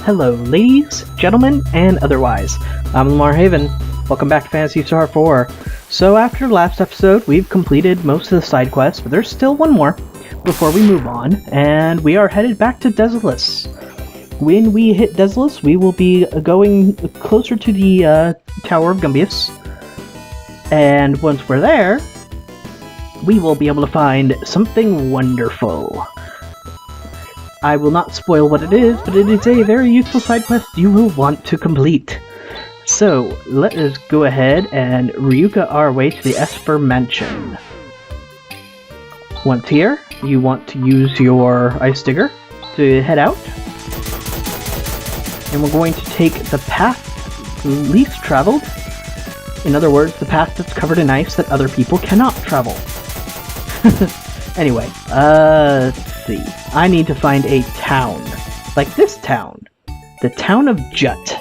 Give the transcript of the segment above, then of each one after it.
Hello, ladies, gentlemen, and otherwise. I'm Lamar Haven. Welcome back to Phantasy Star IV. So after last episode, we've completed most of the side quests, but there's still one more before we move on, and we are headed back to Desolus. When we hit Desolus, we will be going closer to the Tower of Gumbious, and once we're there, we will be able to find something wonderful. I will not spoil what it is, but it is a very useful side quest you will want to complete. So, let us go ahead and Ryuka our way to the Esper Mansion. Once here, you want to use your ice digger to head out. And we're going to take the path least traveled. In other words, the path that's covered in ice that other people cannot travel. Anyway, let's see. I need to find a town. Like this town. The town of Jut.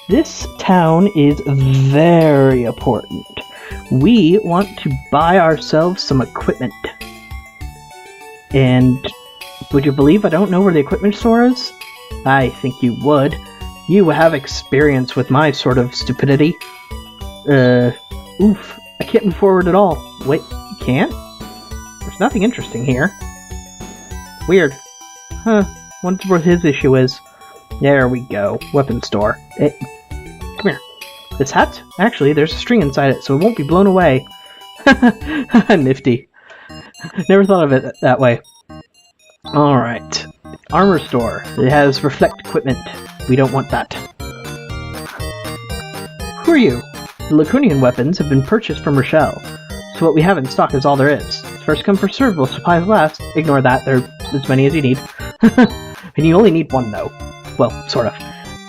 This town is very important. We want to buy ourselves some equipment. And would you believe I don't know where the equipment store is? I think you would. You have experience with my sort of stupidity. Oof. I can't move forward at all. Wait, you can't? There's nothing interesting here. Weird. Huh. Wonder what his issue is. There we go. Weapon store. Come here. This hat? Actually, there's a string inside it, so it won't be blown away. Nifty. Never thought of it that way. Alright. Armor store. It has reflect equipment. We don't want that. Who are you? The Laconian weapons have been purchased from Rochelle, so what we have in stock is all there is. First come, first serve, will supplies last. Ignore that, there are as many as you need. And you only need one, though. Well, sort of.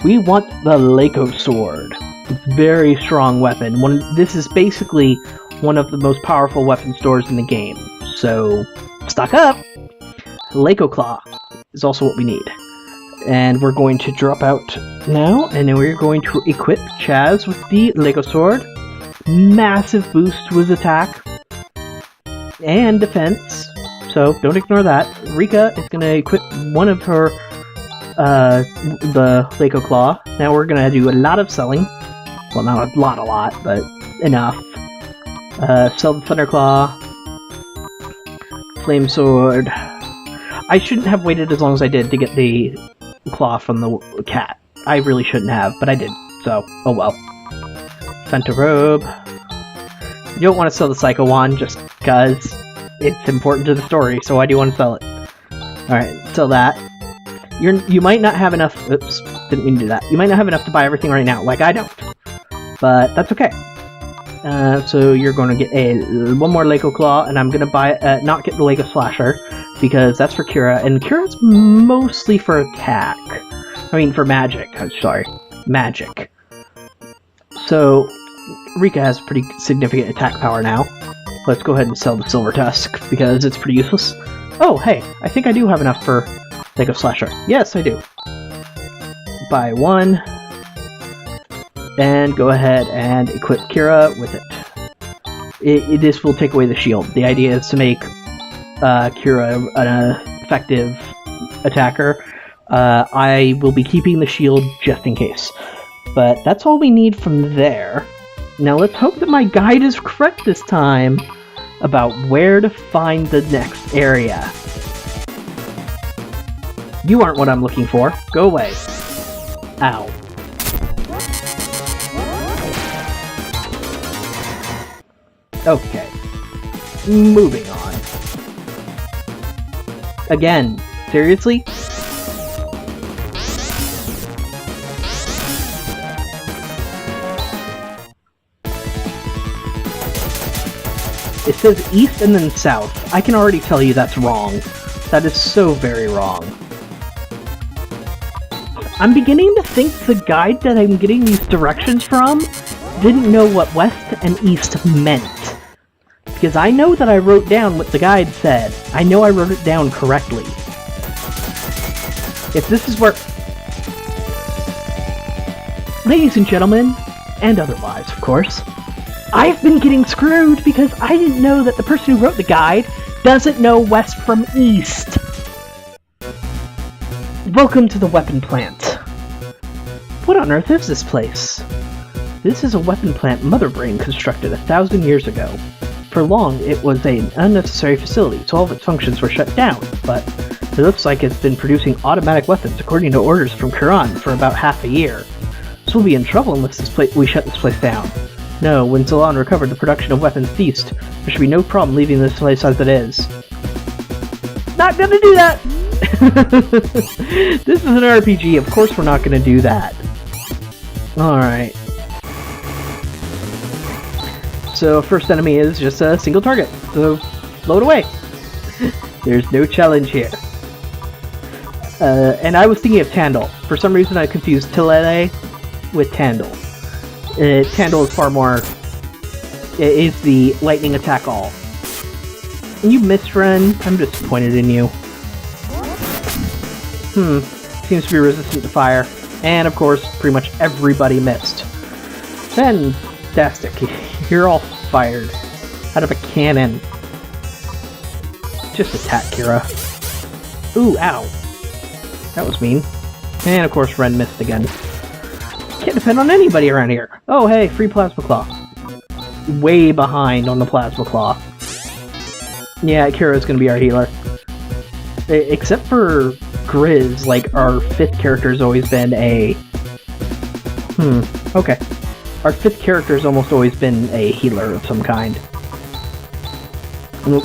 We want the Lako Sword. It's a very strong weapon. This is basically one of the most powerful weapon stores in the game. So, stock up! Lako Claw is also what we need. And we're going to drop out now, and then we're going to equip Chaz with the Lako Sword. Massive boost to his attack. And defense. So, don't ignore that. Rika is going to equip one of her the Lako Claw. Now we're gonna do a lot of selling. Well, not a lot, but enough. Sell the Thunder Claw. Flame Sword. I shouldn't have waited as long as I did to get the claw from the cat. I really shouldn't have, but I did. So, oh well. Fenta Robe. You don't want to sell the Psycho Wand just because it's important to the story, so I do want to sell it. Alright, sell that. You might not have enough. Oops, didn't mean to do that. You might not have enough to buy everything right now, like I don't. But that's okay. So you're going to get one more Lako Claw, and I'm going to buy not get the Lako Slasher because that's for Kira, and Kira's mostly for attack. I mean, for magic. I'm sorry, magic. So Rika has pretty significant attack power now. Let's go ahead and sell the Silver Tusk because it's pretty useless. Oh, hey, I think I do have enough for Lako Slasher. Yes, I do. Buy one. And go ahead and equip Kira with it. This will take away the shield. The idea is to make Kira an effective attacker. I will be keeping the shield just in case. But that's all we need from there. Now let's hope that my guide is correct this time about where to find the next area. You aren't what I'm looking for. Go away. Ow. Okay. Moving on. Again, seriously? It says east and then south. I can already tell you that's wrong. That is so very wrong. I'm beginning to think the guide that I'm getting these directions from didn't know what west and east meant. Because I know that I wrote down what the guide said. I know I wrote it down correctly. If this is where... Ladies and gentlemen, and otherwise, of course, I've been getting screwed because I didn't know that the person who wrote the guide doesn't know west from east. Welcome to the weapon plant. What on earth is this place? This is a weapon plant Mother Brain constructed 1,000 years ago. For long, it was an unnecessary facility, so all of its functions were shut down, but it looks like it's been producing automatic weapons according to orders from Quran for about half a year. So we'll be in trouble unless we shut this place down. No, when Ceylon recovered, the production of weapons ceased. There should be no problem leaving this place as it is. Not gonna do that! This is an RPG, of course we're not gonna do that. Alright. So first enemy is just a single target, so load away. There's no challenge here. And I was thinking of Tandle. For some reason I confused Tilele with Tandle. Tandle is far more... It is the lightning attack all. And you missed, Ren. I'm disappointed in you. Seems to be resistant to fire. And of course, pretty much everybody missed. Fantastic. You're all fired. Out of a cannon. Just attack, Kira. Ooh, ow. That was mean. And of course, Ren missed again. Can't depend on anybody around here. Oh, hey, free Plasma Claw. Way behind on the Plasma Claw. Yeah, Kira's gonna be our healer. Except for Grizz, like, our 5th character's always been a... okay. Our 5th character's almost always been a healer of some kind. Oop.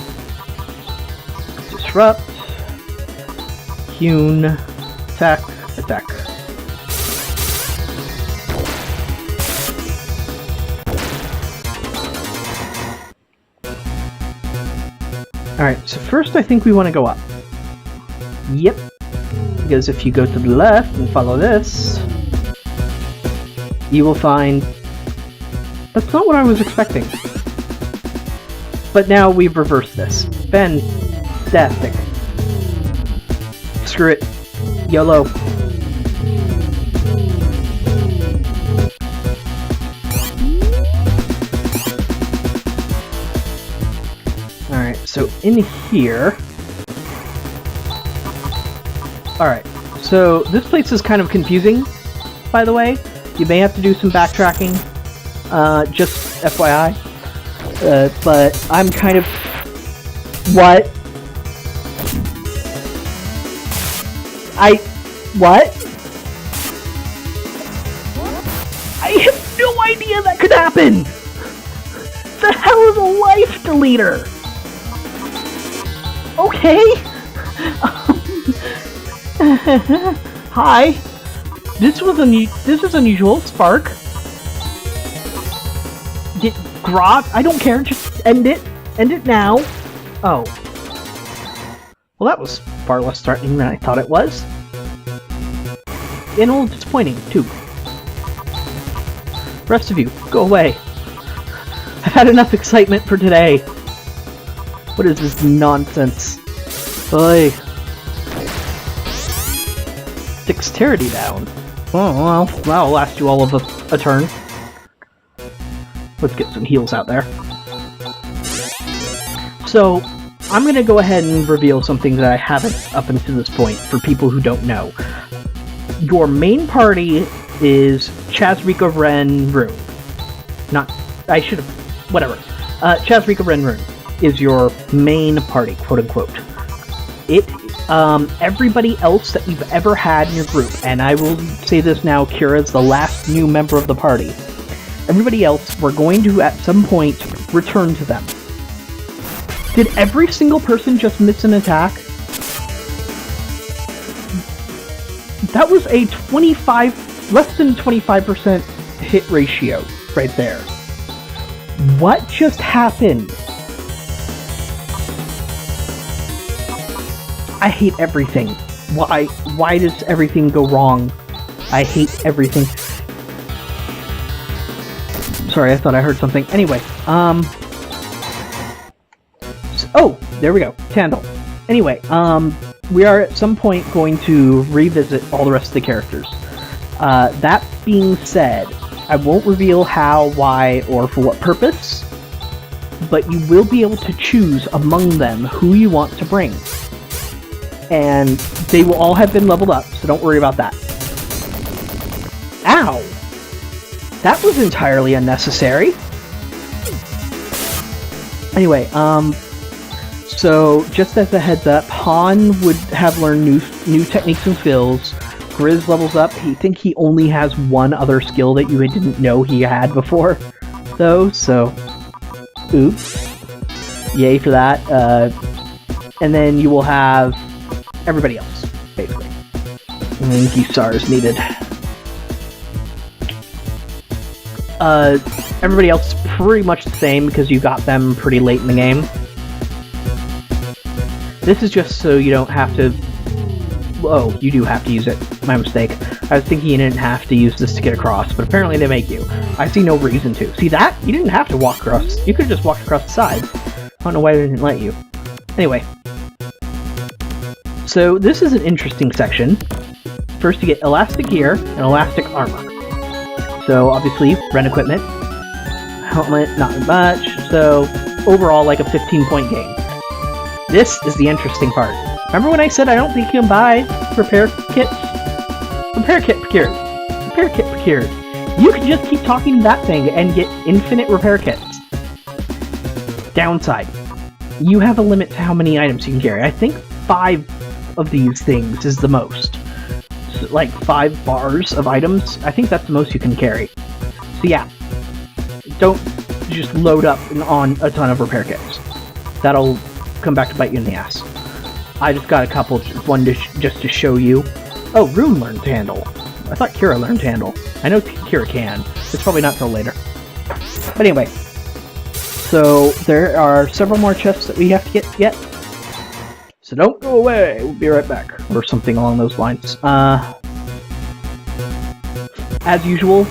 Disrupt. Hewn. Attack. Attack. Alright, so first I think we want to go up. Yep. Because if you go to the left and follow this, you will find... That's not what I was expecting. But now we've reversed this. Fantastic. Screw it. YOLO. Alright, so in here... Alright, so this place is kind of confusing, by the way. You may have to do some backtracking, just FYI. But I'm kind of... What? What? I have no idea that could happen! The hell is a life deleter? Okay. Hi. This is unusual. Spark. Grot. I don't care. Just end it. End it now. Oh. Well, that was far less threatening than I thought it was. And a little disappointing, too. Rest of you, go away. I've had enough excitement for today. What is this nonsense? Oy. Dexterity down. Oh, well, that'll last you all of a turn. Let's get some heals out there. So, I'm going to go ahead and reveal something that I haven't up until this point for people who don't know. Your main party is Chazrika Ren Rune. Chazrika Ren Rune is your main party, quote-unquote. Everybody else that you've ever had in your group, and I will say this now, Kira's the last new member of the party. Everybody else, we're going to, at some point, return to them. Did every single person just miss an attack? That was a less than 25% hit ratio right there. What just happened? I hate everything. Why does everything go wrong? I hate everything. Sorry, I thought I heard something. Anyway, oh, there we go. Tandle. Anyway, we are at some point going to revisit all the rest of the characters. That being said, I won't reveal how, why, or for what purpose, but you will be able to choose among them who you want to bring. And they will all have been leveled up, so don't worry about that. Ow! That was entirely unnecessary. Anyway, so just as a heads up, Han would have learned new techniques and skills. Grizz levels up. I think he only has one other skill that you didn't know he had before, though, so oops. Yay for that. And then you will have everybody else, basically. And then Gisar is needed. Everybody else is pretty much the same because you got them pretty late in the game. This is just so you don't have to... Oh, you do have to use it. My mistake. I was thinking you didn't have to use this to get across, but apparently they make you. I see no reason to. See that? You didn't have to walk across. You could have just walked across the side. I don't know why they didn't let you. Anyway. So this is an interesting section. First you get elastic gear and elastic armor. So obviously, rent equipment. Helmet, not much. So overall, like a 15-point game. This is the interesting part. Remember when I said I don't think you can buy repair kits? Repair kit procured. Repair kit procured. You can just keep talking to that thing and get infinite repair kits. Downside. You have a limit to how many items you can carry. I think 5 of these things is the most. So, like 5 bars of items. I think that's the most you can carry. So yeah. Don't just load up on a ton of repair kits. That'll come back to bite you in the ass. I just got a couple, one just to show you. Oh, Rune learned to handle. I thought Kira learned to handle. I know Kira can. It's probably not till later. But anyway. So, there are several more chests that we have to get yet. So don't go away, we'll be right back. Or something along those lines. As usual,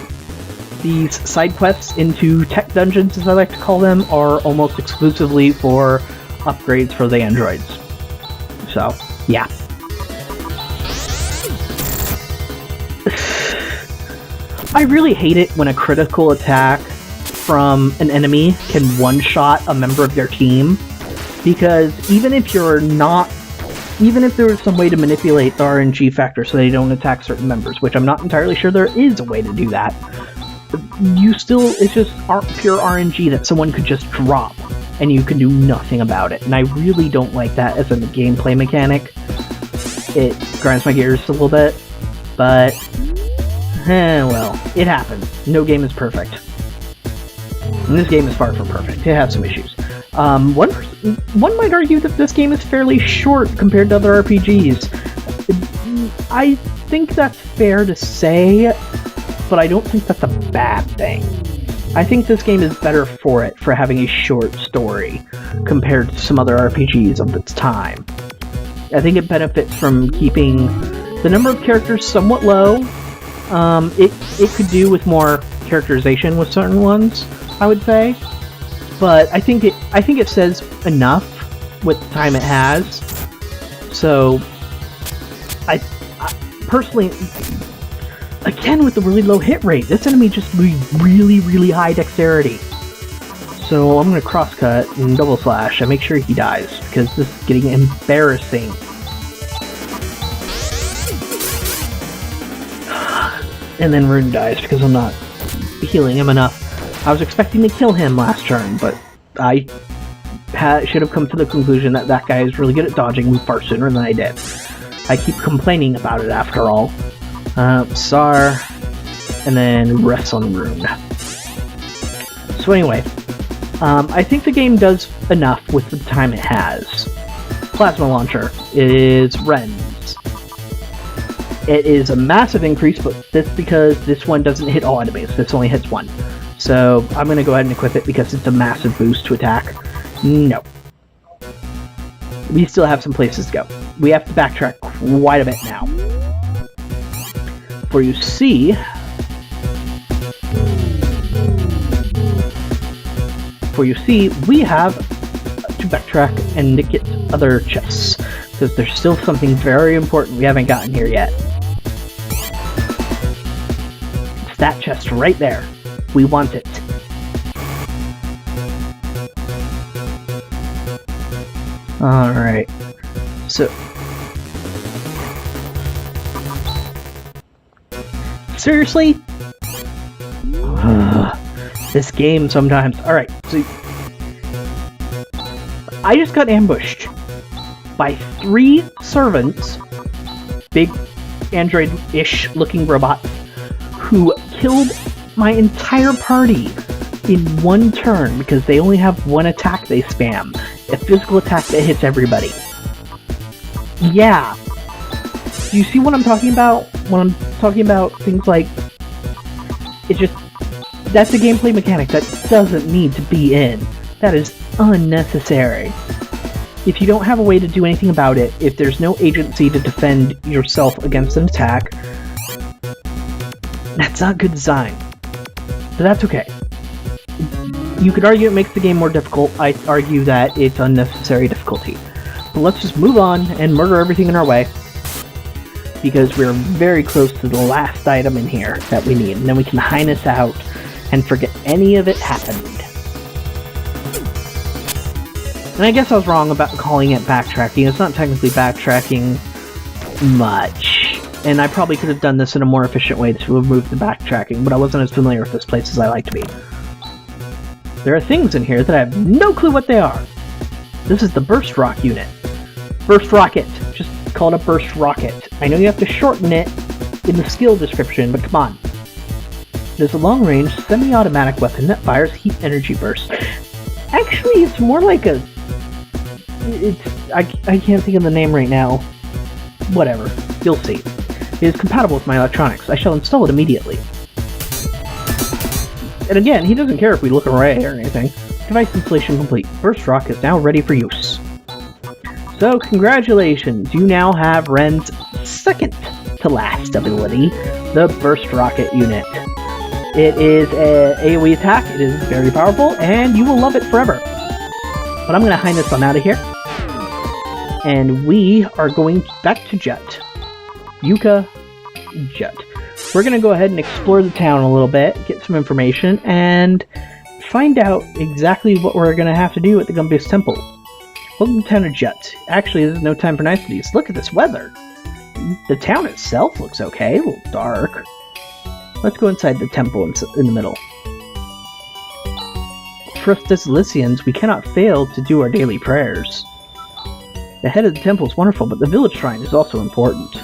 these side quests into tech dungeons, as I like to call them, are almost exclusively for upgrades for the androids. So, yeah. I really hate it when a critical attack from an enemy can one-shot a member of their team, because even if there was some way to manipulate the RNG factor so they don't attack certain members, which I'm not entirely sure there is a way to do that, it's just pure RNG that someone could just drop, and you can do nothing about it. And I really don't like that as a gameplay mechanic. It grinds my gears a little bit, but well, it happens. No game is perfect. And this game is far from perfect. It has some issues. One might argue that this game is fairly short compared to other RPGs. I think that's fair to say, but I don't think that's a bad thing. I think this game is better for having a short story compared to some other RPGs of its time. I think it benefits from keeping the number of characters somewhat low. It could do with more characterization with certain ones, I would say. But I think it says enough with the time it has. So I personally, again with the really low hit rate, this enemy just really, really high dexterity. So I'm gonna crosscut and double slash and make sure he dies, because this is getting embarrassing. And then Rune dies because I'm not healing him enough. I was expecting to kill him last turn, but I should have come to the conclusion that that guy is really good at dodging far sooner than I did. I keep complaining about it after all. Sar, and then rest on Rune. So anyway, I think the game does enough with the time it has. Plasma Launcher is Ren's. It is a massive increase, but that's because this one doesn't hit all enemies. This only hits one. So I'm going to go ahead and equip it because it's a massive boost to attack. No. We still have some places to go. We have to backtrack quite a bit now. For you see, we have to backtrack and get other chests, because there's still something very important we haven't gotten here yet. It's that chest right there. We want it. Alright. Seriously? This game sometimes. Alright, so I just got ambushed by 3 servants, big android-ish looking robots, who killed my entire party in one turn because they only have one attack they spam. A physical attack that hits everybody. Yeah. Do you see what I'm talking about? When I'm talking about things like... That's a gameplay mechanic that doesn't need to be in. That is unnecessary. If you don't have a way to do anything about it, if there's no agency to defend yourself against an attack, that's not good design. But that's okay. You could argue it makes the game more difficult. I argue that it's unnecessary difficulty. But let's just move on and murder everything in our way, because we're very close to the last item in here that we need, and then we can highness out and forget any of it happened. And I guess I was wrong about calling it backtracking. It's not technically backtracking much. And I probably could have done this in a more efficient way to remove the backtracking, but I wasn't as familiar with this place as I like to be. There are things in here that I have no clue what they are. This is the Burst Rock unit. Burst Rocket. Just call it a Burst Rocket. I know you have to shorten it in the skill description, but come on. It is a long-range, semi-automatic weapon that fires heat energy bursts. Actually, it's more like a... I can't think of the name right now. Whatever. You'll see. It is compatible with my electronics. I shall install it immediately. And again, he doesn't care if we look away or anything. Device installation complete. Burst Rock is now ready for use. So, congratulations! You now have Ren's second to last ability, the Burst Rocket unit. It is an AoE attack, it is very powerful, and you will love it forever. But I'm going to highness on out of here. And we are going back to Jet. Yuka Jet. We're going to go ahead and explore the town a little bit, get some information, and find out exactly what we're going to have to do at the Gumbious Temple. Welcome to town of Jet. Actually, there's no time for niceties. Look at this weather. The town itself looks okay, a little dark. Let's go inside the temple in the middle. For us Desolicians, we cannot fail to do our daily prayers. The head of the temple is wonderful, but the village shrine is also important.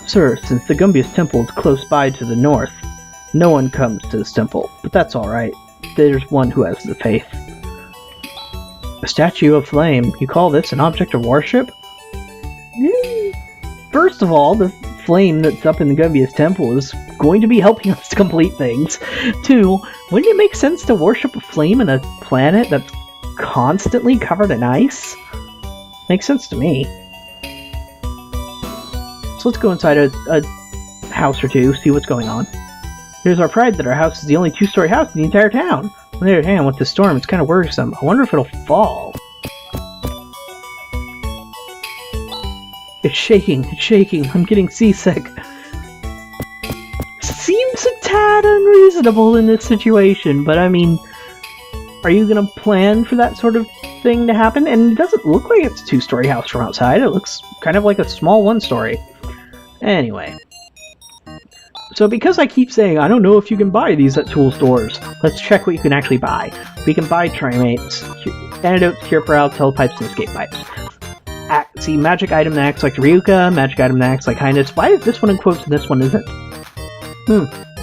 Sir, since the Gumbious Temple is close by to the north, no one comes to this temple, but that's alright. There's one who has the faith. A statue of flame. You call this an object of worship? First of all, the flame that's up in the Gumbious Temple is going to be helping us to complete things. 2, wouldn't it make sense to worship a flame in a planet that's constantly covered in ice? Makes sense to me. So let's go inside a house or two, see what's going on. Here's our pride that our house is the only 2-story house in the entire town. On the other hand, with the storm, it's kind of worrisome. I wonder if it'll fall. It's shaking, I'm getting seasick. Seems a tad unreasonable in this situation, but I mean, are you gonna plan for that sort of thing to happen? And it doesn't look like it's a 2-story house from outside, it looks kind of like a small 1-story. Anyway. So because I keep saying, I don't know if you can buy these at tool stores, let's check what you can actually buy. We can buy trimates, antidotes, cure for telepipes, and escape pipes. See, magic item that acts like Ryuka, magic item that acts like Highness. Why is this one in quotes and this one isn't?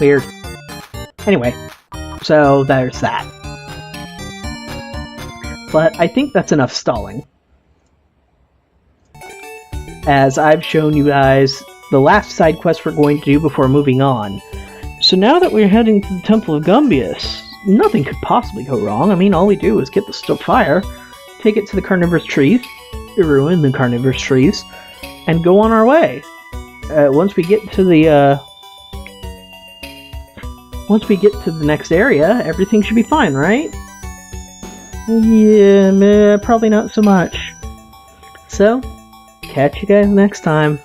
Weird. Anyway, so there's that. But I think that's enough stalling. As I've shown you guys the last side quest we're going to do before moving on. So now that we're heading to the Temple of Gumbious, nothing could possibly go wrong. I mean, all we do is get the still fire, take it to the carnivorous trees, ruin the carnivorous trees, and go on our way. Once we get to the next area, everything should be fine, right? Yeah, probably not so much. So, catch you guys next time.